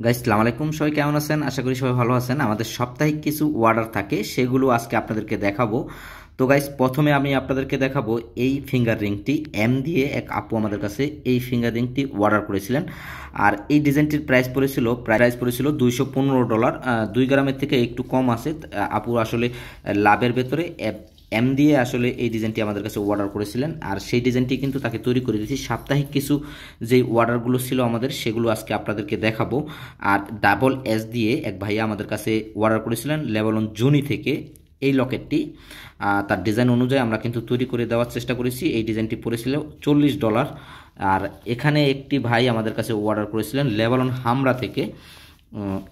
Guys সালাম আলাইকুম, সবাই কেমন আছেন? আশা করি সবাই ভালো আছেন। আমাদের সাপ্তাহিক কিছু অর্ডার থাকে, সেগুলো আজকে আপনাদেরকে দেখাবো। তো গাইস, প্রথমে আমি আপনাদেরকে দেখাবো এই ফিঙ্গার রিংটি। এম দিয়ে এক আপু আমাদের কাছে এই ফিঙ্গার রিংটি অর্ডার করেছিলেন। আর এই ডিজাইনটির প্রাইস পড়েছিল $215। 2 গ্রামের থেকে একটু কম আছে। আপু আসলে লাভের ভেতরে এম দিয়ে আসলে এই ডিজাইনটি আমাদের কাছে অর্ডার করেছিলেন, আর সেই ডিজাইনটি কিন্তু তাকে তৈরি করে দিয়েছি। সাপ্তাহিক কিছু যেই অর্ডারগুলো ছিল আমাদের, সেগুলো আজকে আপনাদেরকে দেখাবো। আর ডাবল এস দিয়ে এক ভাইয়া আমাদের কাছে অর্ডার করেছিলেন লেবানন জুনি থেকে এই লকেটটি। তার ডিজাইন অনুযায়ী আমরা কিন্তু তৈরি করে দেওয়ার চেষ্টা করেছি। এই ডিজাইনটি পড়েছিল $40। আর এখানে একটি ভাই আমাদের কাছে অর্ডার করেছিলেন লেবানন হামরা থেকে।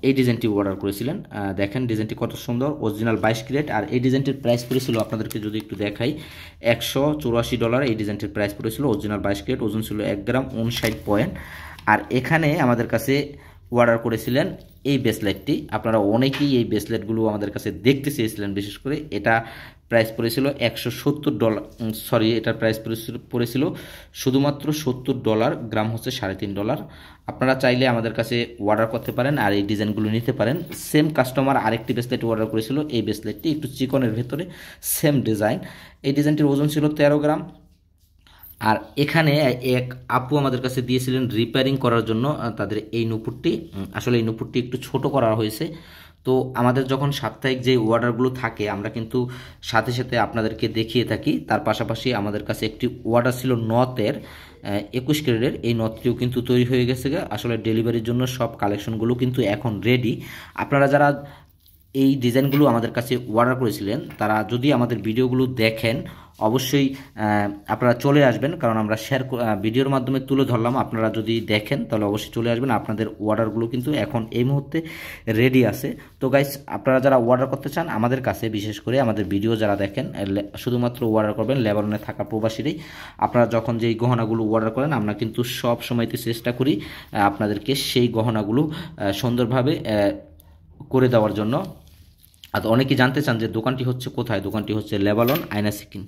এই ডিজাইনটি অর্ডার করেছিলেন। দেখেন ডিজাইনটি কত সুন্দর, অরিজিনাল 22 ক্যারেট। আর এই ডিজাইনটির প্রাইস পড়েছিল, আপনাদেরকে যদি একটু দেখাই, $184। এই ডিজাইনটির প্রাইস পড়েছিল, অরিজিনাল 22 ক্যারেট, ওজন ছিল 1 গ্রাম 59 পয়েন্ট। আর এখানে আমাদের কাছে অর্ডার করেছিলেন এই ব্রেসলেটটি। আপনারা অনেকেই এই ব্রেসলেটগুলো আমাদের কাছে দেখতে চেয়েছিলেন, বিশেষ করে এটা প্রাইস পড়েছিল $170। সরি, এটার প্রাইস পড়েছিল শুধুমাত্র $70, গ্রাম হচ্ছে $3.5। আপনারা চাইলে আমাদের কাছে অর্ডার করতে পারেন আর এই ডিজাইনগুলো নিতে পারেন। সেম কাস্টমার আরেকটি ব্রেসলেট অর্ডার করেছিল, এই ব্রেসলেটটি একটু চিকনের ভেতরে, সেম ডিজাইন। এই ডিজাইনটির ওজন ছিল 13 গ্রাম। আর এখানে এক আপু আমাদের কাছে দিয়েছিলেন রিপেয়ারিং করার জন্য তাদের এই নুপুরটি। আসলে এই নুপুরটি একটু ছোট করা হয়েছে। তো আমাদের যখন সাপ্তাহিক যে অর্ডারগুলো থাকে, আমরা কিন্তু সাথে সাথে আপনাদেরকে দেখিয়ে থাকি। তার পাশাপাশি আমাদের কাছে একটি অর্ডার ছিল নথের, 21 ক্যারেটের। এই নথটিও কিন্তু তৈরি হয়ে গেছে। আসলে ডেলিভারির জন্য সব কালেকশনগুলো কিন্তু এখন রেডি। আপনারা যারা এই ডিজাইনগুলো আমাদের কাছে অর্ডার করেছিলেন, তারা যদি আমাদের ভিডিওগুলো দেখেন, অবশ্যই আপনারা চলে আসবেন, কারণ আমরা ভিডিওর মাধ্যমে তুলে ধরলাম। আপনারা যদি দেখেন তাহলে অবশ্যই চলে আসবেন। আপনাদের অর্ডারগুলো কিন্তু এখন এই মুহূর্তে রেডি আছে। তো গাইস, আপনারা যারা অর্ডার করতে চান আমাদের কাছে, বিশেষ করে আমাদের ভিডিও যারা দেখেন, শুধুমাত্র অর্ডার করবেন লেবাননে থাকা প্রবাসীরাই। আপনারা যখন যেই গহনাগুলো অর্ডার করেন, আমরা কিন্তু সব সময়তে চেষ্টা করি আপনাদেরকে সেই গহনাগুলো সুন্দরভাবে করে দেওয়ার জন্য। আর অনেকেই জানতে চান যে দোকানটি হচ্ছে কোথায়। দোকানটি হচ্ছে লেবানন আয়না সিকিন।